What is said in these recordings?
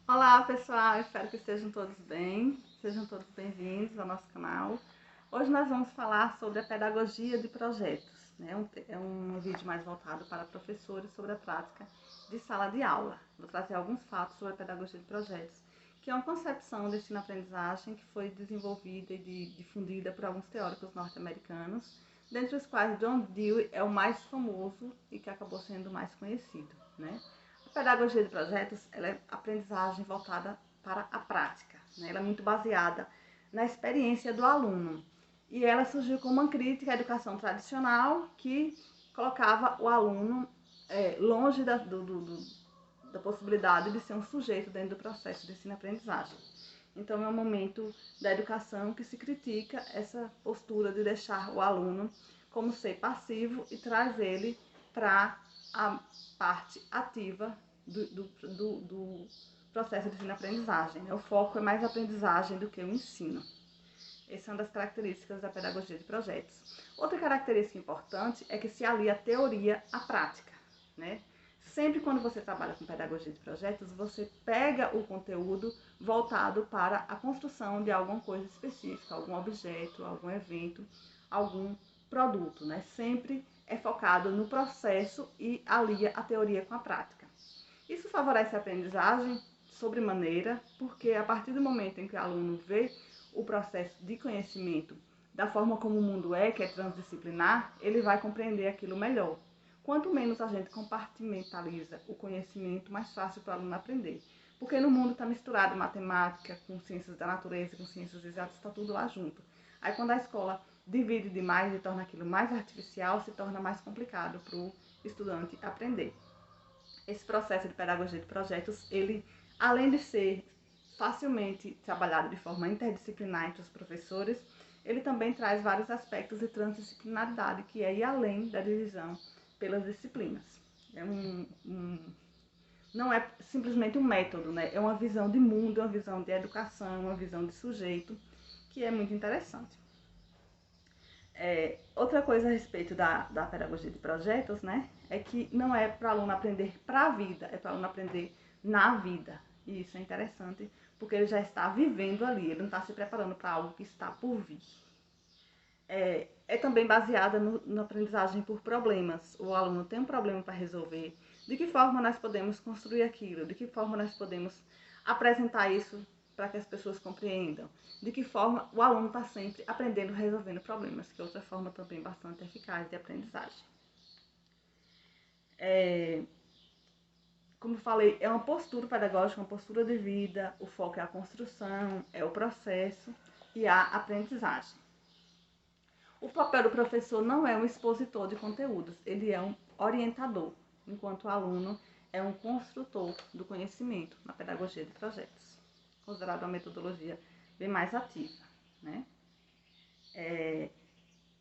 Olá pessoal, espero que estejam todos bem, sejam todos bem-vindos ao nosso canal. Hoje nós vamos falar sobre a pedagogia de projetos, né? É um vídeo mais voltado para professores sobre a prática de sala de aula. Vou trazer alguns fatos sobre a pedagogia de projetos, que é uma concepção de ensino-aprendizagem que foi desenvolvida e difundida por alguns teóricos norte-americanos, dentre os quais John Dewey é o mais famoso e que acabou sendo mais conhecido, né? A pedagogia de projetos ela é aprendizagem voltada para a prática, né? Ela é muito baseada na experiência do aluno. E ela surgiu como uma crítica à educação tradicional que colocava o aluno longe da possibilidade de ser um sujeito dentro do processo de ensino-aprendizagem. Então, é um momento da educação que se critica essa postura de deixar o aluno como ser passivo e traz ele para a parte ativa do processo de ensino-aprendizagem. O foco é mais a aprendizagem do que o ensino. Essa é uma das características da pedagogia de projetos. Outra característica importante é que se alia a teoria à prática, né? Sempre quando você trabalha com pedagogia de projetos, você pega o conteúdo voltado para a construção de alguma coisa específica, algum objeto, algum evento, algum produto, né? Sempre é focado no processo e alia a teoria com a prática. Isso favorece a aprendizagem sobremaneira, porque a partir do momento em que o aluno vê o processo de conhecimento da forma como o mundo é, que é transdisciplinar, ele vai compreender aquilo melhor. Quanto menos a gente compartimentaliza o conhecimento, mais fácil para o aluno aprender. Porque no mundo está misturado matemática com ciências da natureza, com ciências exatas, está tudo lá junto. Aí quando a escola divide demais e torna aquilo mais artificial, se torna mais complicado para o estudante aprender. Esse processo de pedagogia de projetos, ele, além de ser facilmente trabalhado de forma interdisciplinar entre os professores, ele também traz vários aspectos de transdisciplinaridade, que é ir além da divisão pelas disciplinas. Não é simplesmente um método, né? É uma visão de mundo, uma visão de educação, uma visão de sujeito, que é muito interessante. Outra coisa a respeito da pedagogia de projetos, né, é que não é para o aluno aprender para a vida, é para o aluno aprender na vida. E isso é interessante, porque ele já está vivendo ali, ele não está se preparando para algo que está por vir. É também baseada na aprendizagem por problemas. O aluno tem um problema para resolver. De que forma nós podemos construir aquilo? De que forma nós podemos apresentar isso para que as pessoas compreendam? De que forma o aluno está sempre aprendendo, resolvendo problemas, que é outra forma também bastante eficaz de aprendizagem. Como falei, é uma postura pedagógica, uma postura de vida, o foco é a construção, é o processo e a aprendizagem. O papel do professor não é um expositor de conteúdos, ele é um orientador, enquanto o aluno é um construtor do conhecimento na pedagogia de projetos, considerado uma metodologia bem mais ativa, né?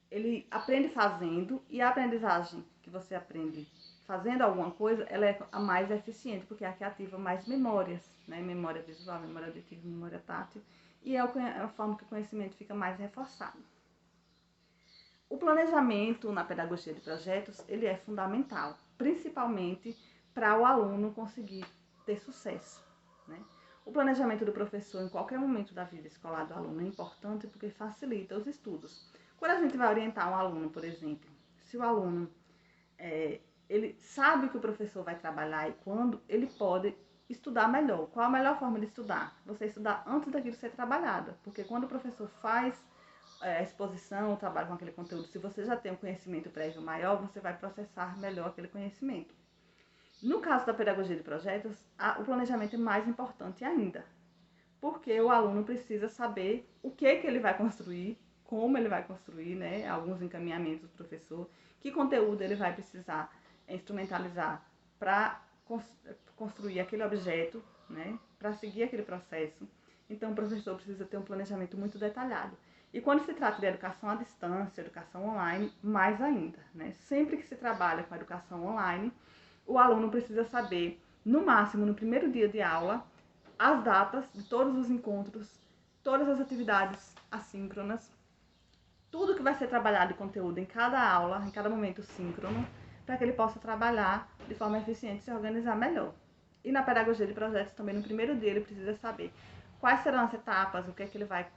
Ele aprende fazendo e a aprendizagem que você aprende fazendo alguma coisa, ela é a mais eficiente, porque é a que ativa mais memórias, né? Memória visual, memória auditiva, memória tátil, e é a forma que o conhecimento fica mais reforçado. O planejamento na pedagogia de projetos, ele é fundamental, principalmente para o aluno conseguir ter sucesso, né? O planejamento do professor em qualquer momento da vida escolar do aluno é importante porque facilita os estudos. Quando a gente vai orientar um aluno, por exemplo, se o aluno ele sabe que o professor vai trabalhar e quando ele pode estudar melhor. Qual a melhor forma de estudar? Você estudar antes daquilo ser trabalhado, porque quando o professor faz a exposição, o trabalho com aquele conteúdo, se você já tem um conhecimento prévio maior, você vai processar melhor aquele conhecimento. No caso da pedagogia de projetos, o planejamento é mais importante ainda, porque o aluno precisa saber o que ele vai construir, como ele vai construir, né? Alguns encaminhamentos do professor, que conteúdo ele vai precisar instrumentalizar para construir aquele objeto, né? Para seguir aquele processo. Então, o professor precisa ter um planejamento muito detalhado. E quando se trata de educação à distância, educação online, mais ainda, né? Sempre que se trabalha com a educação online, o aluno precisa saber, no máximo, no primeiro dia de aula, as datas de todos os encontros, todas as atividades assíncronas, tudo que vai ser trabalhado de conteúdo em cada aula, em cada momento síncrono, para que ele possa trabalhar de forma eficiente e se organizar melhor. E na pedagogia de projetos também, no primeiro dia, ele precisa saber quais serão as etapas, o que é que ele vai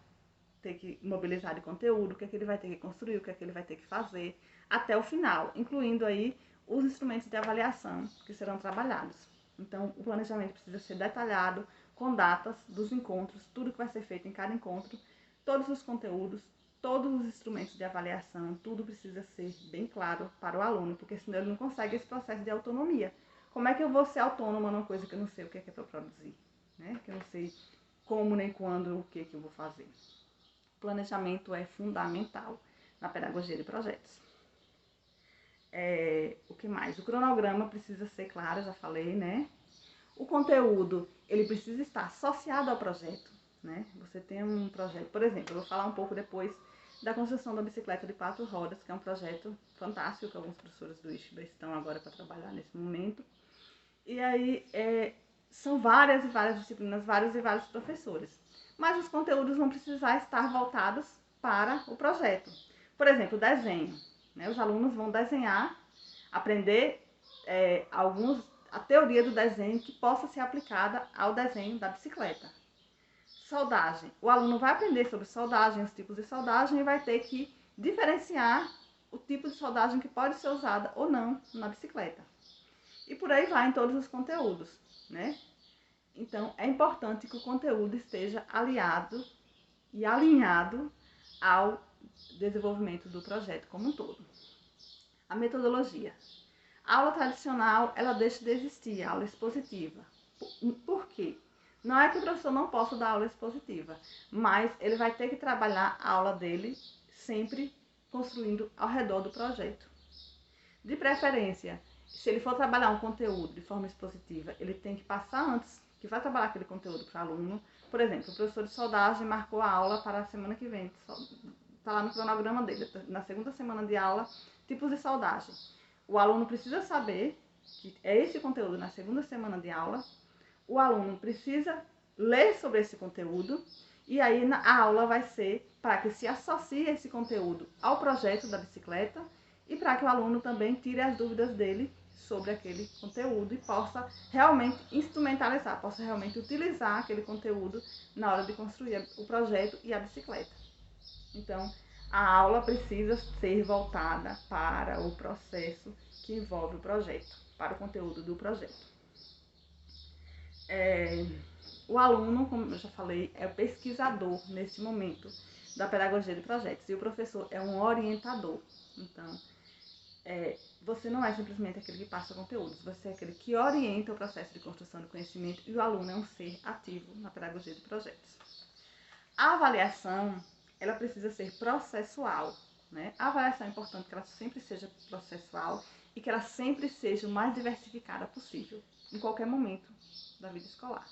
ter que mobilizar de conteúdo, o que é que ele vai ter que construir, o que é que ele vai ter que fazer, até o final, incluindo aí os instrumentos de avaliação que serão trabalhados. Então, o planejamento precisa ser detalhado, com datas dos encontros, tudo que vai ser feito em cada encontro, todos os conteúdos, todos os instrumentos de avaliação, tudo precisa ser bem claro para o aluno, porque senão ele não consegue esse processo de autonomia. Como é que eu vou ser autônoma numa coisa que eu não sei o que é para produzir, né? Que eu não sei como nem quando, o que eu vou fazer. O planejamento é fundamental na pedagogia de projetos. O que mais? O cronograma precisa ser claro, já falei, né? O conteúdo, ele precisa estar associado ao projeto, né? Você tem um projeto, por exemplo, eu vou falar um pouco depois da construção da bicicleta de 4 rodas, que é um projeto fantástico, que alguns professores do ISHBA estão agora para trabalhar nesse momento. E aí, são várias e várias disciplinas, vários e vários professores. Mas os conteúdos vão precisar estar voltados para o projeto. Por exemplo, desenho, né? Os alunos vão desenhar, aprender a teoria do desenho que possa ser aplicada ao desenho da bicicleta. Soldagem. O aluno vai aprender sobre soldagem, os tipos de soldagem, e vai ter que diferenciar o tipo de soldagem que pode ser usada ou não na bicicleta. E por aí vai em todos os conteúdos, né? Então, é importante que o conteúdo esteja aliado e alinhado ao desenvolvimento do projeto como um todo. A metodologia. A aula tradicional, ela deixa de existir, a aula expositiva. Por quê? Não é que o professor não possa dar aula expositiva, mas ele vai ter que trabalhar a aula dele sempre construindo ao redor do projeto. De preferência, se ele for trabalhar um conteúdo de forma expositiva, ele tem que passar antes, que vai trabalhar aquele conteúdo para o aluno. Por exemplo, o professor de soldagem marcou a aula para a semana que vem, está lá no cronograma dele, na segunda semana de aula, tipos de soldagem. O aluno precisa saber que é esse conteúdo na segunda semana de aula, o aluno precisa ler sobre esse conteúdo, e aí a aula vai ser para que se associe esse conteúdo ao projeto da bicicleta e para que o aluno também tire as dúvidas dele sobre aquele conteúdo e possa realmente instrumentalizar, possa realmente utilizar aquele conteúdo na hora de construir o projeto e a bicicleta. Então, a aula precisa ser voltada para o processo que envolve o projeto, para o conteúdo do projeto. O aluno, como eu já falei, é o pesquisador nesse momento da pedagogia de projetos e o professor é um orientador. Então, você não é simplesmente aquele que passa conteúdos, você é aquele que orienta o processo de construção do conhecimento e o aluno é um ser ativo na pedagogia de projetos. A avaliação, ela precisa ser processual, né? A avaliação é importante que ela sempre seja processual e que ela sempre seja o mais diversificada possível, em qualquer momento da vida escolar.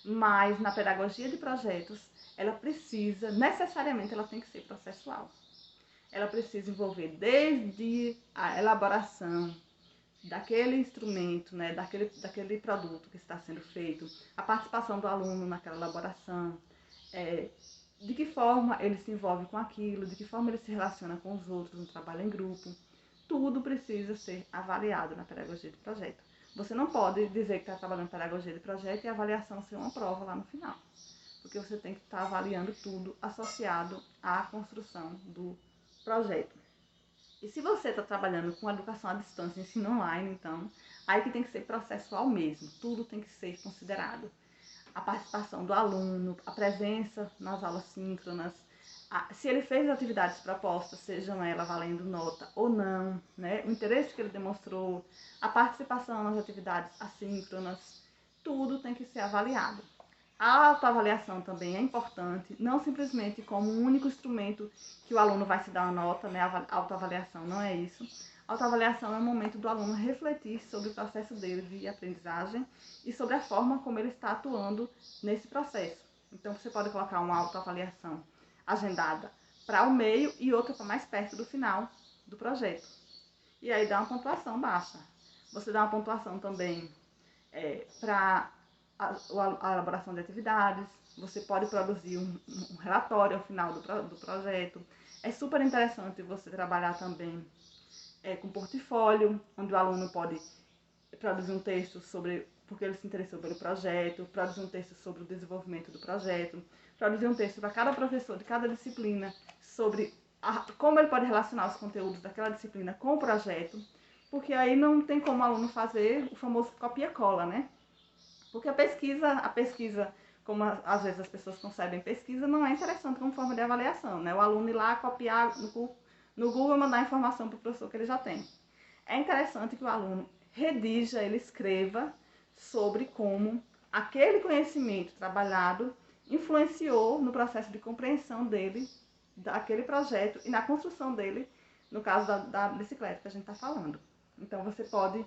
Mas na pedagogia de projetos, ela precisa, necessariamente, ela tem que ser processual. Ela precisa envolver desde a elaboração daquele instrumento, né, daquele produto que está sendo feito, a participação do aluno naquela elaboração, de que forma ele se envolve com aquilo, de que forma ele se relaciona com os outros no trabalho em grupo. Tudo precisa ser avaliado na pedagogia de projeto. Você não pode dizer que está trabalhando pedagogia de projeto e a avaliação ser uma prova lá no final, porque você tem que estar avaliando tudo associado à construção do projeto. E se você está trabalhando com educação à distância, ensino online, então, aí que tem que ser processual mesmo, tudo tem que ser considerado. A participação do aluno, a presença nas aulas síncronas, se ele fez atividades propostas, sejam elas valendo nota ou não, né? O interesse que ele demonstrou, a participação nas atividades assíncronas, tudo tem que ser avaliado. A autoavaliação também é importante, não simplesmente como um único instrumento que o aluno vai se dar uma nota, né? A autoavaliação não é isso. A autoavaliação é o momento do aluno refletir sobre o processo dele de aprendizagem e sobre a forma como ele está atuando nesse processo. Então, você pode colocar uma autoavaliação agendada para o meio e outra para mais perto do final do projeto. E aí dá uma pontuação baixa. Você dá uma pontuação também para a elaboração de atividades, você pode produzir um relatório ao final do projeto. É super interessante você trabalhar também com portfólio, onde o aluno pode produzir um texto sobre porque ele se interessou pelo projeto, produzir um texto sobre o desenvolvimento do projeto, produzir um texto para cada professor de cada disciplina sobre como ele pode relacionar os conteúdos daquela disciplina com o projeto, porque aí não tem como o aluno fazer o famoso copia-cola, né? Porque a pesquisa, como às vezes as pessoas concebem pesquisa, não é interessante como forma de avaliação, né? O aluno ir lá copiar no Google e mandar a informação para o professor que ele já tem. É interessante que o aluno redija, ele escreva sobre como aquele conhecimento trabalhado influenciou no processo de compreensão dele, daquele projeto e na construção dele, no caso da bicicleta que a gente está falando. Então você pode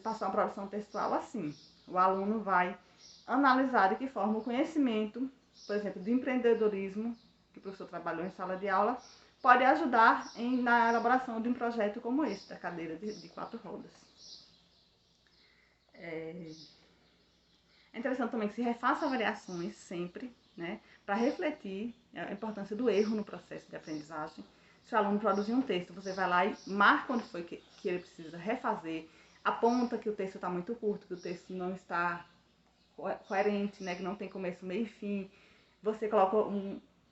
passar uma produção textual assim. O aluno vai analisar de que forma o conhecimento, por exemplo, de empreendedorismo, que o professor trabalhou em sala de aula, pode ajudar na elaboração de um projeto como esse, da cadeira de 4 rodas. É interessante também que se refaça avaliações sempre, né, para refletir a importância do erro no processo de aprendizagem. Se o aluno produzir um texto, você vai lá e marca onde foi que ele precisa refazer, aponta que o texto está muito curto, que o texto não está coerente, né, que não tem começo, meio e fim. Você coloca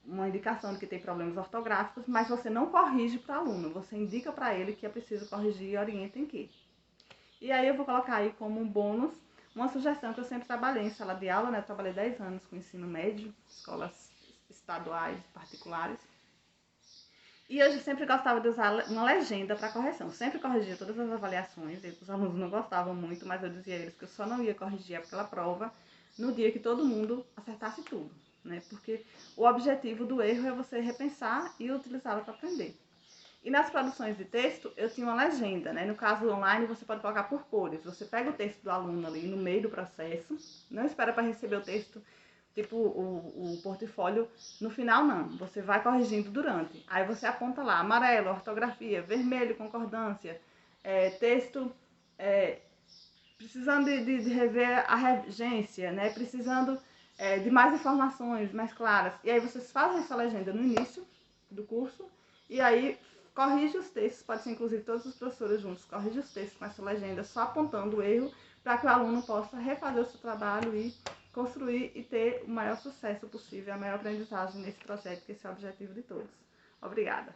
uma indicação de que tem problemas ortográficos, mas você não corrige para o aluno, você indica para ele que é preciso corrigir e orienta em que. E aí eu vou colocar aí como um bônus uma sugestão que eu sempre trabalhei em sala de aula, né? Eu trabalhei 10 anos com ensino médio, escolas estaduais, particulares. E eu sempre gostava de usar uma legenda para correção. Sempre corrigia todas as avaliações. Os alunos não gostavam muito, mas eu dizia a eles que eu só não ia corrigir aquela prova no dia que todo mundo acertasse tudo, né? Porque o objetivo do erro é você repensar e utilizá-la para aprender. E nas produções de texto, eu tinha uma legenda, né? No caso online, você pode colocar por cores. Você pega o texto do aluno ali no meio do processo, não espera para receber o texto, tipo o portfólio, no final não. Você vai corrigindo durante. Aí você aponta lá, amarelo, ortografia, vermelho, concordância, texto precisando de rever a regência, né? Precisando de mais informações mais claras. E aí vocês fazem essa legenda no início do curso, e aí corrige os textos, pode ser inclusive todos os professores juntos, corrige os textos com essa legenda, só apontando o erro, para que o aluno possa refazer o seu trabalho e construir e ter o maior sucesso possível, a maior aprendizagem nesse projeto, que esse é o objetivo de todos. Obrigada!